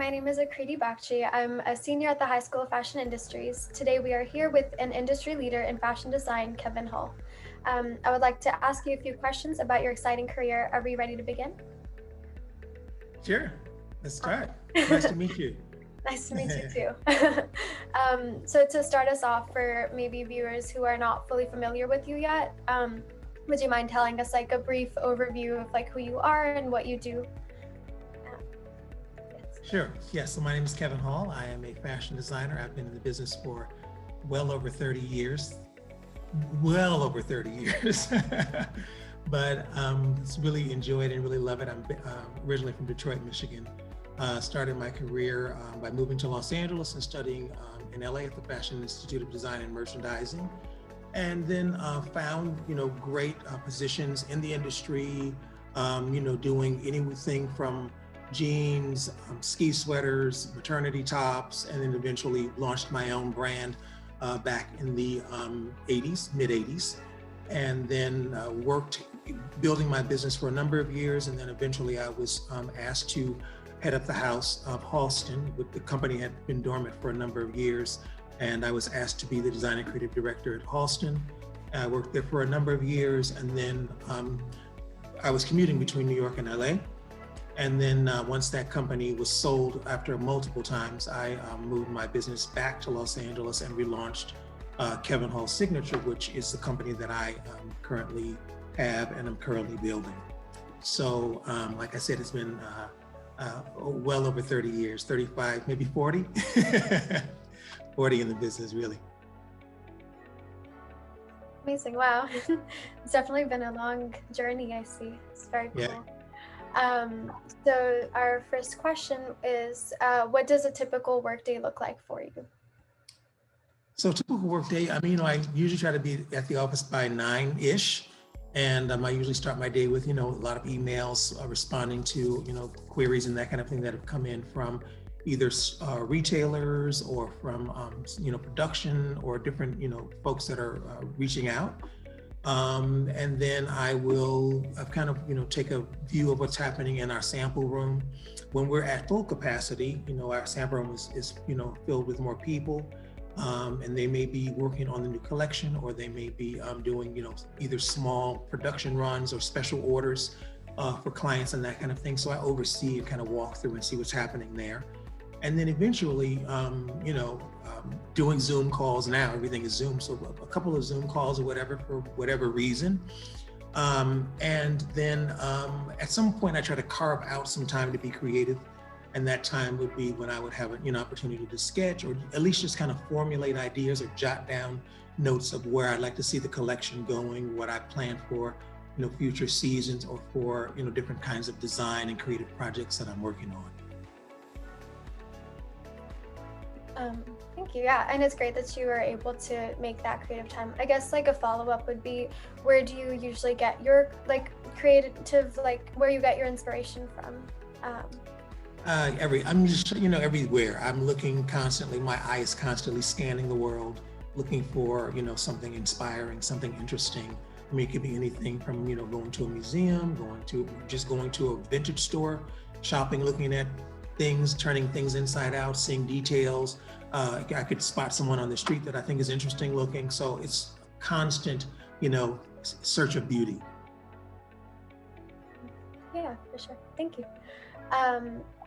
my name is Akriti Bakchi. I'm a senior at the High School of Fashion Industries. Today we are here with an industry leader in fashion design, Kevan Hall. I would like to ask you a few questions about your exciting career. Are we ready to begin? Sure, let's start. Nice to meet you. Nice to meet you too. So to start us off, for maybe viewers who are not fully familiar with you yet, would you mind telling us like a brief overview of like who you are and what you do? Sure, yes, so my name is Kevan Hall. I am a fashion designer. I've been in the business for well over 30 years. But it's really enjoyed and really love it. I'm originally from Detroit, Michigan. Started my career by moving to Los Angeles and studying in LA at the Fashion Institute of Design and Merchandising. And then found, great positions in the industry, doing anything from jeans, ski sweaters, maternity tops, and then eventually launched my own brand back in the mid 80s. And then worked building my business for a number of years. And then eventually I was asked to head up the house of Halston. The company had been dormant for a number of years. And I was asked to be the design and creative director at Halston. I worked there for a number of years. And then I was commuting between New York and LA. And then once that company was sold after multiple times, I moved my business back to Los Angeles and relaunched Kevan Hall Signature, which is the company that I currently have and I'm currently building. So like I said, it's been well over 30 years, 35, maybe 40, 40 in the business, really. Amazing, wow. It's definitely been a long journey, I see. It's very cool. Yeah. So our first question is, what does a typical workday look like for you? So typical workday, I usually try to be at the office by 9-ish. And I usually start my day with, a lot of emails responding to, queries and that kind of thing that have come in from either retailers or from, production or different, folks that are reaching out. And then I will kind of, take a view of what's happening in our sample room. When we're at full capacity, our sample room is filled with more people. And they may be working on the new collection, or they may be doing, either small production runs or special orders for clients and that kind of thing. So I oversee and kind of walk through and see what's happening there. And then eventually, doing Zoom calls now, everything is Zoom. So a couple of Zoom calls or whatever, for whatever reason. And then at some point I try to carve out some time to be creative. And that time would be when I would have an opportunity to sketch, or at least just kind of formulate ideas or jot down notes of where I'd like to see the collection going, what I plan for, future seasons, or for, different kinds of design and creative projects that I'm working on. Thank you. Yeah, and it's great that you were able to make that creative time. I guess like a follow-up would be, where do you usually get your creative, where you get your inspiration from? I'm just, everywhere. I'm looking constantly, my eye is constantly scanning the world, looking for, something inspiring, something interesting. It could be anything from, going to a museum, going to a vintage store, shopping, looking at things, turning things inside out, seeing details. I could spot someone on the street that I think is interesting looking. So it's constant, search of beauty. Yeah, for sure. Thank you.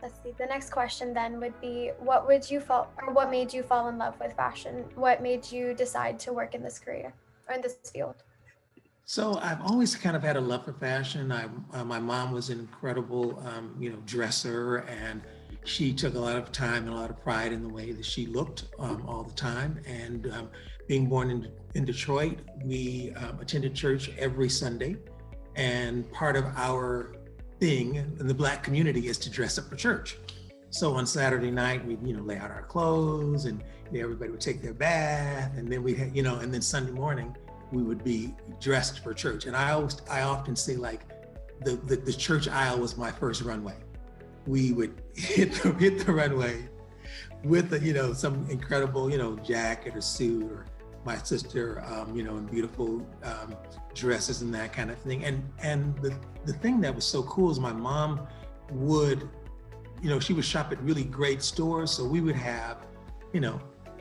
Let's see. The next question then would be, what made you fall in love with fashion? What made you decide to work in this career or in this field? So I've always kind of had a love for fashion. My mom was an incredible, dresser, and she took a lot of time and a lot of pride in the way that she looked all the time. And being born in Detroit, we attended church every Sunday, and part of our thing in the Black community is to dress up for church. So on Saturday night, we'd, lay out our clothes, and everybody would take their bath, and then we had, and then Sunday morning we would be dressed for church. And I often say, like, the church aisle was my first runway. We would hit the runway with some incredible, jacket or suit, or my sister, in beautiful dresses and that kind of thing. And the thing that was so cool is my mom would she would shop at really great stores. So we would have,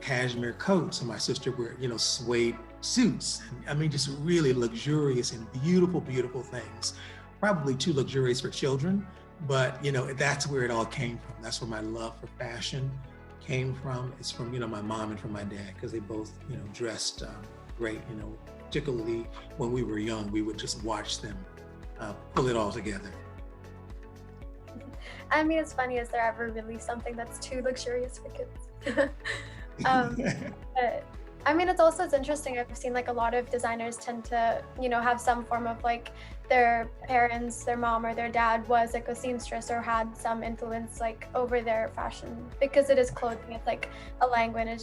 cashmere coats, and my sister wear, suede suits. And, I mean, just really luxurious and beautiful, beautiful things. Probably too luxurious for children, but, that's where it all came from. That's where my love for fashion came from. It's from, my mom and from my dad, because they both, dressed great, particularly when we were young, we would just watch them pull it all together. I mean, it's funny, is there ever really something that's too luxurious for kids? But I mean, it's interesting. I've seen like a lot of designers tend to, have some form of like their parents, their mom or their dad was like a seamstress or had some influence like over their fashion, because it is clothing. It's like a language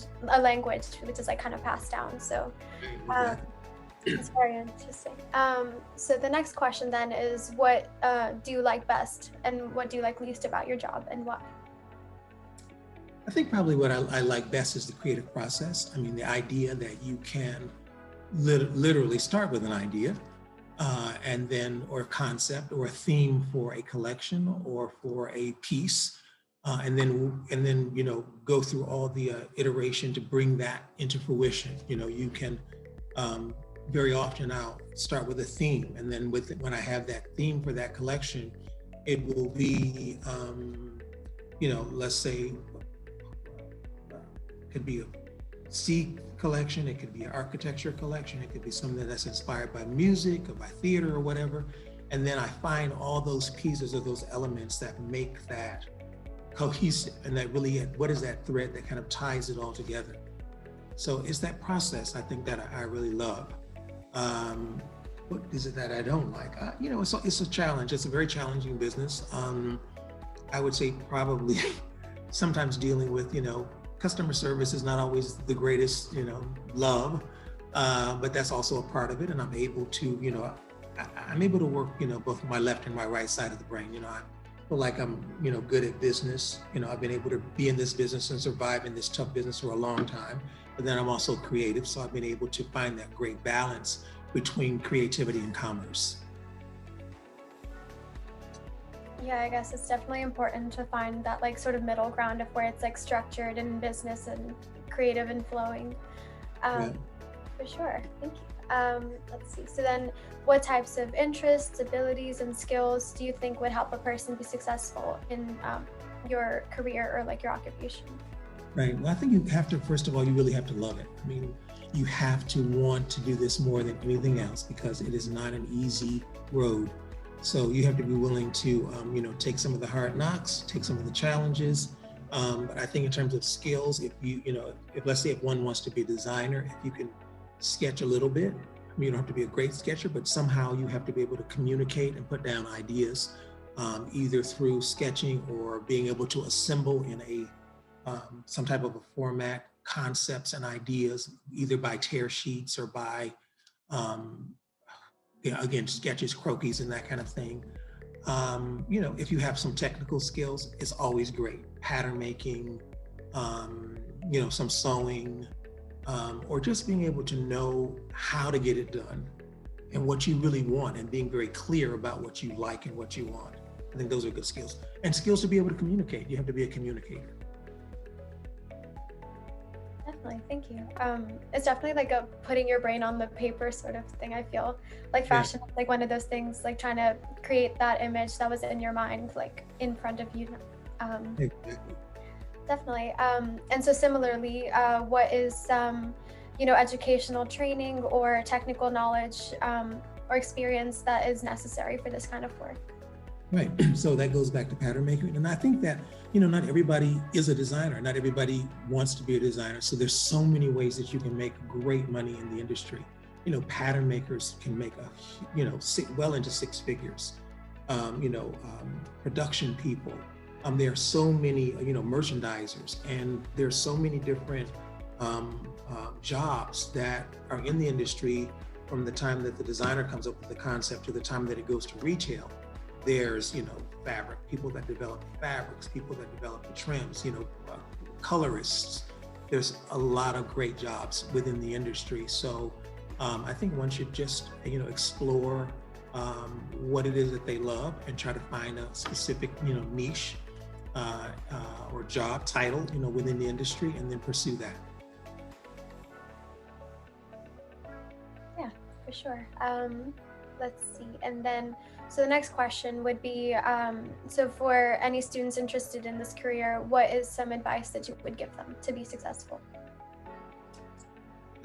which is like kind of passed down. So it's very interesting. So the next question then is, what do you like best and what do you like least about your job, and why? I think probably what I like best is the creative process. I mean, the idea that you can literally start with an idea and then, or a concept or a theme for a collection or for a piece, and then go through all the iteration to bring that into fruition. You can very often I'll start with a theme, and then when I have that theme for that collection, it will be let's say could be a sea collection, it could be an architecture collection, it could be something that's inspired by music or by theater or whatever. And then I find all those pieces or those elements that make that cohesive, and that really, what is that thread that kind of ties it all together? So it's that process, I think, that I really love. What is it that I don't like? It's a challenge. It's a very challenging business. I would say probably sometimes dealing with, customer service is not always the greatest, love, but that's also a part of it. And I'm able to, I'm able to work, both my left and my right side of the brain. I feel like I'm, good at business. I've been able to be in this business and survive in this tough business for a long time. But then I'm also creative. So I've been able to find that great balance between creativity and commerce. Yeah, I guess it's definitely important to find that like sort of middle ground of where it's like structured in business and creative and flowing. For sure. Thank you. Let's see. So then what types of interests, abilities, and skills do you think would help a person be successful in your career or like your occupation? Right. Well, I think you have to, first of all, you really have to love it. I mean, you have to want to do this more than anything else, because it is not an easy road. So you have to be willing to, take some of the hard knocks, take some of the challenges. But I think in terms of skills, if let's say if one wants to be a designer, if you can sketch a little bit, you don't have to be a great sketcher, but somehow you have to be able to communicate and put down ideas, either through sketching or being able to assemble in some type of a format, concepts and ideas, either by tear sheets or by, again, sketches, croquis, and that kind of thing. If you have some technical skills, it's always great. Pattern making, some sewing, or just being able to know how to get it done and what you really want, and being very clear about what you like and what you want. I think those are good skills. And skills to be able to communicate. You have to be a communicator. Definitely, thank you. It's definitely like a putting your brain on the paper sort of thing. I feel like fashion is like one of those things, like trying to create that image that was in your mind, like in front of you. Exactly. Definitely. And so similarly, what is educational training or technical knowledge or experience that is necessary for this kind of work? Right. So that goes back to pattern making. And I think that, not everybody is a designer. Not everybody wants to be a designer. So there's so many ways that you can make great money in the industry. Pattern makers can make well into six figures. Production people. There are so many, merchandisers, and there's so many different jobs that are in the industry from the time that the designer comes up with the concept to the time that it goes to retail. There's, fabric, people that develop fabrics, people that develop the trims, colorists. There's a lot of great jobs within the industry. So I think one should just, explore what it is that they love and try to find a specific, niche or job title, within the industry, and then pursue that. Yeah, for sure. Let's see. And then, so the next question would be, so for any students interested in this career, what is some advice that you would give them to be successful?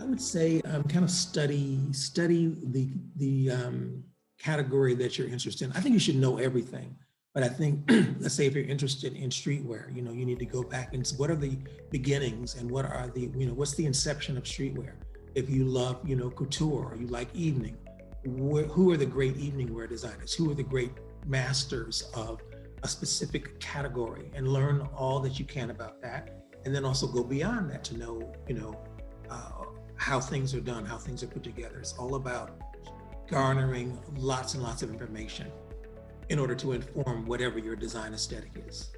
I would say kind of study the category that you're interested in. I think you should know everything, but I think let's say if you're interested in streetwear, you need to go back and what are the beginnings and what are the what's the inception of streetwear. If you love couture or you like evening, who are the great evening wear designers? Who are the great masters of a specific category? And learn all that you can about that, and then also go beyond that to know how things are done, how things are put together. It's all about garnering lots and lots of information in order to inform whatever your design aesthetic is.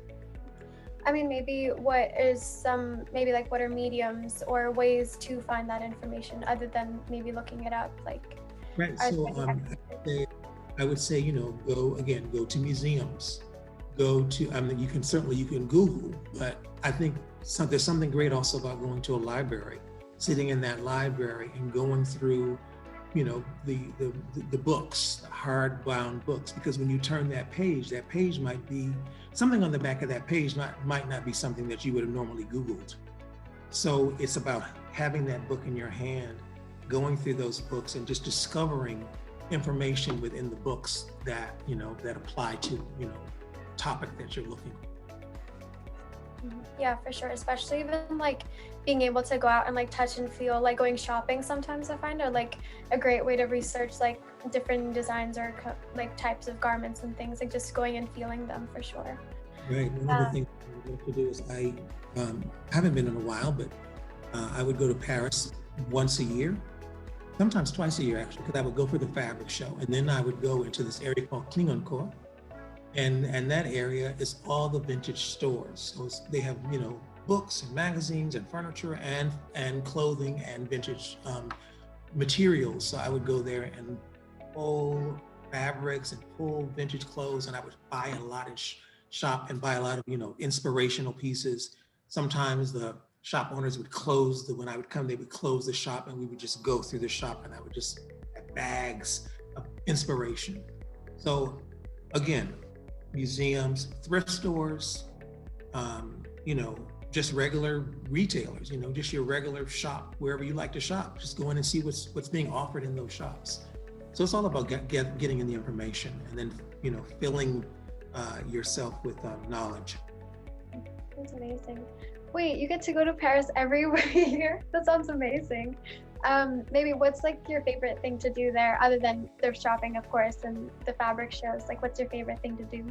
I mean, maybe what are mediums or ways to find that information other than maybe looking it up? Right. So I would say, go to museums, you can Google, but I think there's something great also about going to a library, sitting in that library and going through, the books, the hardbound books, because when you turn that page might be something on the back of that page might not be something that you would have normally Googled. So it's about having that book in your hand, going through those books and just discovering information within the books that, that apply to, topic that you're looking for. Yeah, for sure. Especially even being able to go out and touch and feel, going shopping sometimes I find are a great way to research different designs or types of garments and things, just going and feeling them for sure. Right. One of the things I love to do is I haven't been in a while, but I would go to Paris once a year, sometimes twice a year actually, because I would go for the fabric show, and then I would go into this area called Clignancourt. And that area is all the vintage stores. So they have, books and magazines and furniture and clothing and vintage materials. So I would go there and pull fabrics and pull vintage clothes, and I would buy a lot and shop and buy a lot of, inspirational pieces. Sometimes the shop owners would when I would come, they would close the shop and we would just go through the shop and I would just have bags of inspiration. So again, museums, thrift stores, just regular retailers, just your regular shop, wherever you like to shop, just go in and see what's being offered in those shops. So it's all about getting in the information and then, filling yourself with knowledge. That's amazing. Wait, you get to go to Paris every year? That sounds amazing. Maybe what's your favorite thing to do there other than thrift shopping, of course, and the fabric shows? What's your favorite thing to do?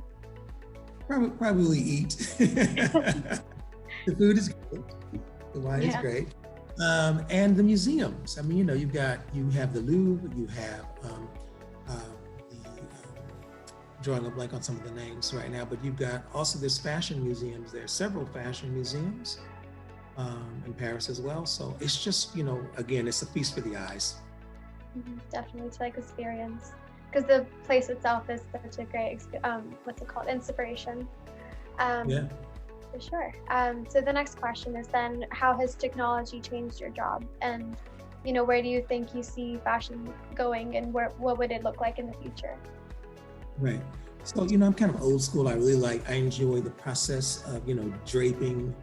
Probably eat. The food is good. The wine is great. And the museums. I mean, you have the Louvre, you have drawing a blank on some of the names right now, but you've got also there's fashion museums. There are several fashion museums in Paris as well. So it's just, again, it's a feast for the eyes. Definitely to experience, because the place itself is such a great, inspiration. Yeah. For sure. So the next question is then, how has technology changed your job? And, where do you think you see fashion going, and what would it look like in the future? Right. So, I'm kind of old school. I enjoy the process of, draping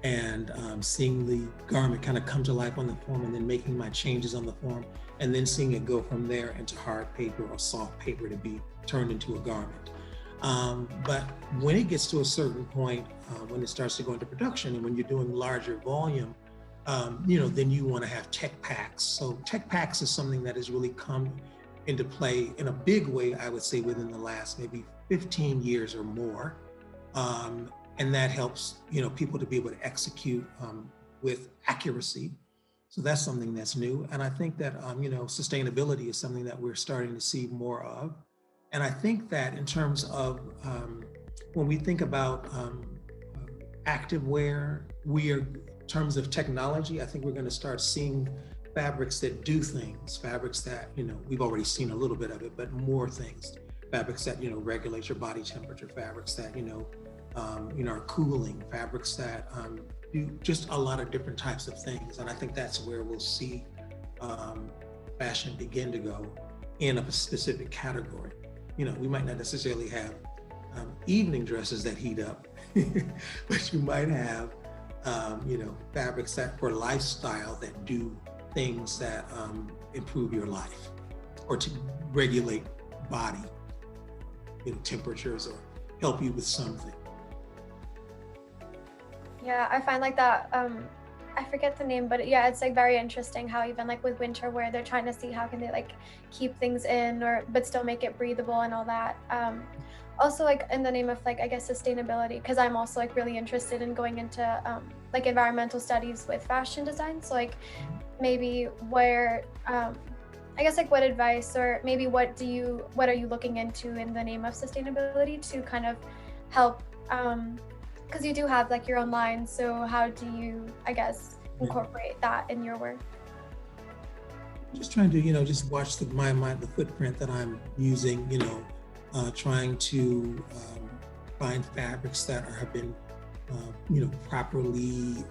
and seeing the garment kind of come to life on the form and then making my changes on the form and then seeing it go from there into hard paper or soft paper to be turned into a garment. But when it gets to a certain point, when it starts to go into production and when you're doing larger volume, then you want to have tech packs. So tech packs is something that has really come into play in a big way, I would say, within the last maybe 15 years or more. And that helps, people to be able to execute with accuracy. So that's something that's new. And I think that, sustainability is something that we're starting to see more of. And I think that in terms of when we think about activewear, in terms of technology, I think we're going to start seeing fabrics that do things, fabrics that, we've already seen a little bit of it, but more things, fabrics that, regulate your body temperature, fabrics that, our cooling fabrics that do just a lot of different types of things. And I think that's where we'll see fashion begin to go in a specific category. We might not necessarily have evening dresses that heat up, but you might have, fabrics that for lifestyle that do things that improve your life or to regulate body, temperatures or help you with something. Yeah, I find like that, I forget the name, but yeah, it's like very interesting how even like with winter wear, they're trying to see how can they like keep things in but still make it breathable and all that. Also like in the name of like, I guess sustainability, because I'm also like really interested in going into like environmental studies with fashion design. So like maybe where, I guess like what advice or maybe what are you looking into in the name of sustainability to kind of help, because you do have like your own line, so how do you, I guess, incorporate that in your work? Just trying to, just watch the footprint that I'm using, trying to find fabrics that have been, properly,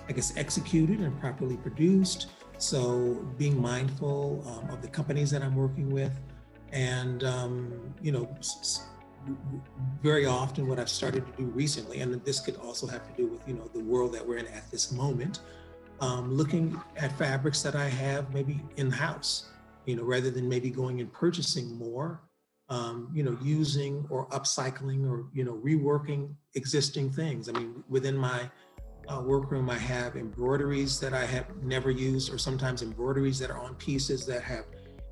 I guess, executed and properly produced. So being mindful of the companies that I'm working with, and very often what I've started to do recently, and this could also have to do with the world that we're in at this moment, looking at fabrics that I have maybe in-house, rather than maybe going and purchasing more, using or upcycling or reworking existing things. I mean, within my workroom, I have embroideries that I have never used, or sometimes embroideries that are on pieces that have,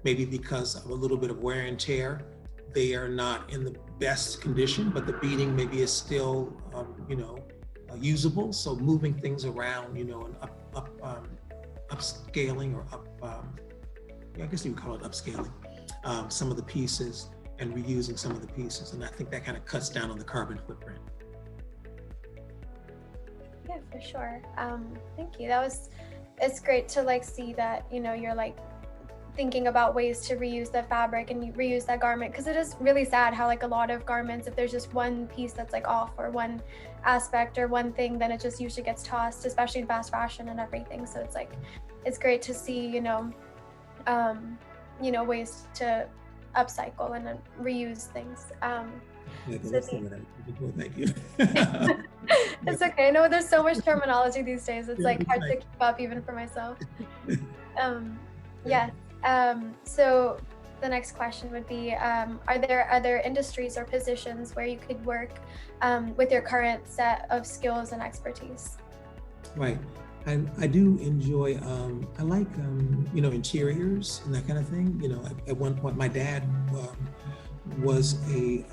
maybe because of a little bit of wear and tear, they are not in the best condition, but the beading maybe is still, usable. So moving things around, and upscaling or I guess you would call it upscaling, some of the pieces and reusing some of the pieces. And I think that kind of cuts down on the carbon footprint. Yeah, for sure. Thank you. It's great to like see that, you're like thinking about ways to reuse the fabric and you reuse that garment, because it is really sad how like a lot of garments, if there's just one piece that's like off or one aspect or one thing, then it just usually gets tossed, especially in fast fashion and everything. So it's like, it's great to see, ways to upcycle and reuse things. Thank you. It's okay. I know there's so much terminology these days. It's like hard to keep up even for myself. Yes. So the next question would be, are there other industries or positions where you could work with your current set of skills and expertise? Right. I do enjoy, I like, interiors and that kind of thing. At one point, my dad was he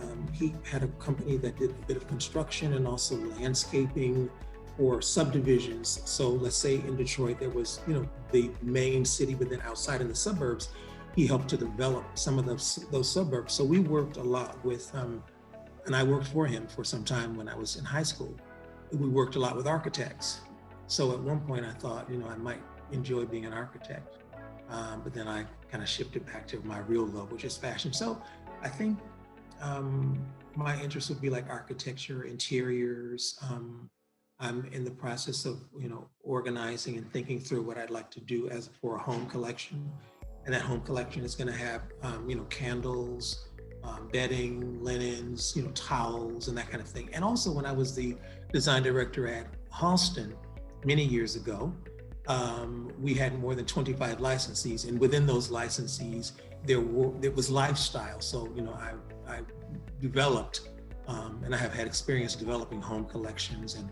had a company that did a bit of construction and also landscaping for subdivisions. So let's say in Detroit, there was, the main city, but then outside in the suburbs, he helped to develop some of those suburbs. So we worked a lot with, and I worked for him for some time when I was in high school. We worked a lot with architects. So at one point I thought, I might enjoy being an architect. But then I kind of shifted back to my real love, which is fashion. So I think my interest would be like architecture, interiors. I'm in the process of, organizing and thinking through what I'd like to do for a home collection. And that home collection is going to have, candles, bedding, linens, towels, and that kind of thing. And also when I was the design director at Halston many years ago, we had more than 25 licensees. And within those licensees, there was lifestyle. So, I developed, and I have had experience developing home collections and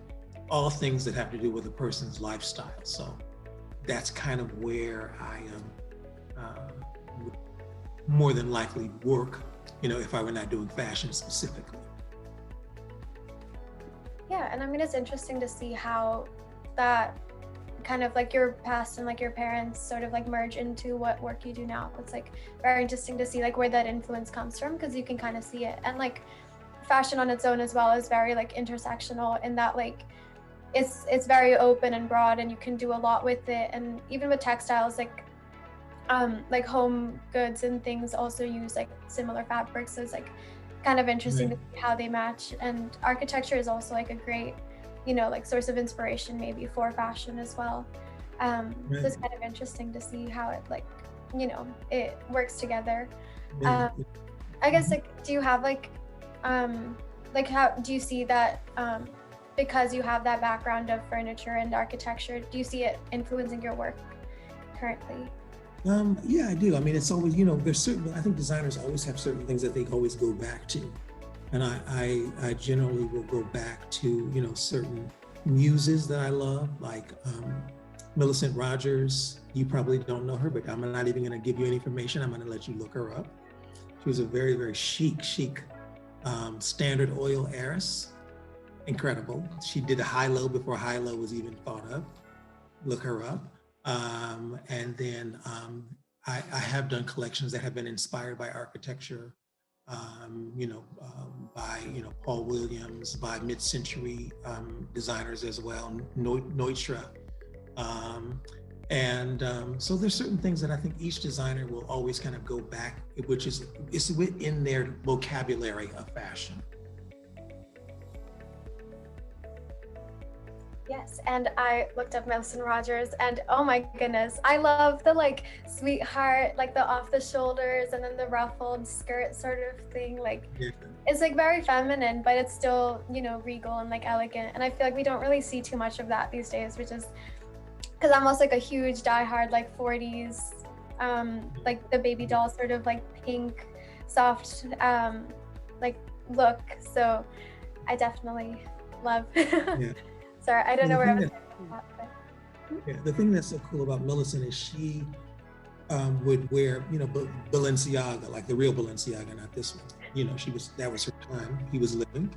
all things that have to do with a person's lifestyle. So that's kind of where I would more than likely work, if I were not doing fashion specifically. Yeah, and I mean, it's interesting to see how that kind of like your past and like your parents sort of like merge into what work you do now. It's like very interesting to see like where that influence comes from, because you can kind of see it. And like fashion on its own as well is very like intersectional in that like it's very open and broad and you can do a lot with it. And even with textiles, like home goods and things also use like similar fabrics. So it's like kind of interesting to Right. see how they match. And architecture is also like a great, like source of inspiration maybe for fashion as well. So Right. it's kind of interesting to see how it like, it works together. Yeah. Um, I guess Mhm. like, do you have like how do you see that because you have that background of furniture and architecture, do you see it influencing your work currently? Yeah, I do. I mean, it's always, there's certain, I think designers always have certain things that they always go back to. And I generally will go back to, certain muses that I love, like Millicent Rogers. You probably don't know her, but I'm not even going to give you any information. I'm going to let you look her up. She was a very, very chic Standard Oil heiress. Incredible. She did a high-low before high-low was even thought of. Look her up. And then I have done collections that have been inspired by architecture, by Paul Williams, by mid-century designers as well, Neutra. Um, so there's certain things that I think each designer will always kind of go back, which is within their vocabulary of fashion. Yes, and I looked up Millicent Rogers, and oh my goodness, I love the like sweetheart, like the off the shoulders and then the ruffled skirt sort of thing. Like Yeah. it's like very feminine, but it's still, regal and like elegant. And I feel like we don't really see too much of that these days, which is because I'm also like a huge diehard like 40s, like the baby doll sort of like pink, soft, like look. So I definitely love. Yeah. Sorry, I don't Well, know the where I thing was that going with that, but Yeah, the thing that's so cool about Millicent is she would wear, Balenciaga, like the real Balenciaga, not this one. That was her time. He was living.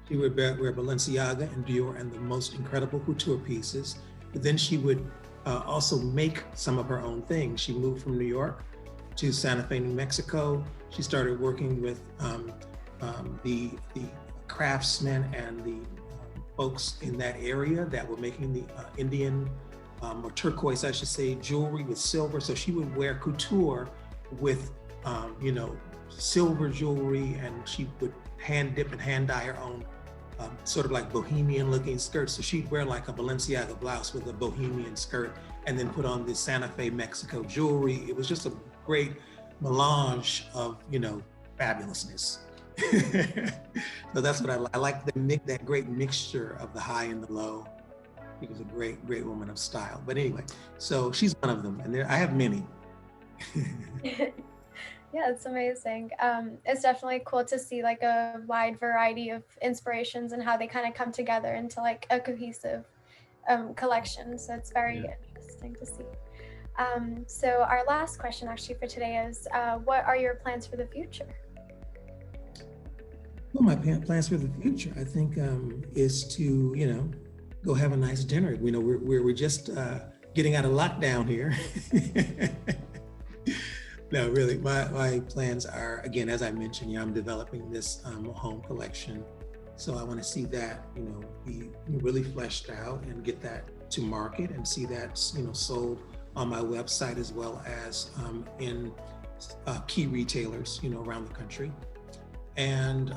She would wear Balenciaga and Dior and the most incredible couture pieces. But then she would also make some of her own things. She moved from New York to Santa Fe, New Mexico. She started working with the craftsmen and the folks in that area that were making the Indian or turquoise, I should say, jewelry with silver. So she would wear couture with, silver jewelry, and she would hand dip and hand dye her own sort of like bohemian looking skirts. So she'd wear like a Balenciaga blouse with a bohemian skirt and then put on the Santa Fe, Mexico jewelry. It was just a great melange of, fabulousness. So that's what I like, that great mixture of the high and the low. She was a great, great woman of style. But anyway, so she's one of them, and I have many. yeah, it's amazing. It's definitely cool to see like a wide variety of inspirations and how they kind of come together into like a cohesive collection. So it's very Yeah. interesting to see. So our last question actually for today is, what are your plans for the future? Well, my plans for the future, I think, is to, go have a nice dinner. We're just getting out of lockdown here. No, really, my plans are, again, as I mentioned, I'm developing this home collection. So I want to see that, be really fleshed out and get that to market and see that, sold on my website as well as in key retailers, around the country. And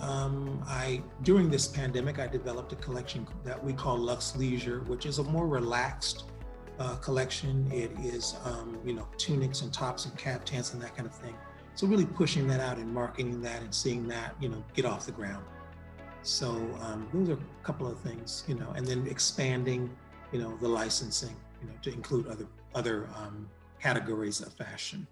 during this pandemic, I developed a collection that we call Luxe Leisure, which is a more relaxed collection. It is, tunics and tops and caftans and that kind of thing. So really pushing that out and marketing that and seeing that, get off the ground. So those are a couple of things, and then expanding, the licensing, to include other categories of fashion.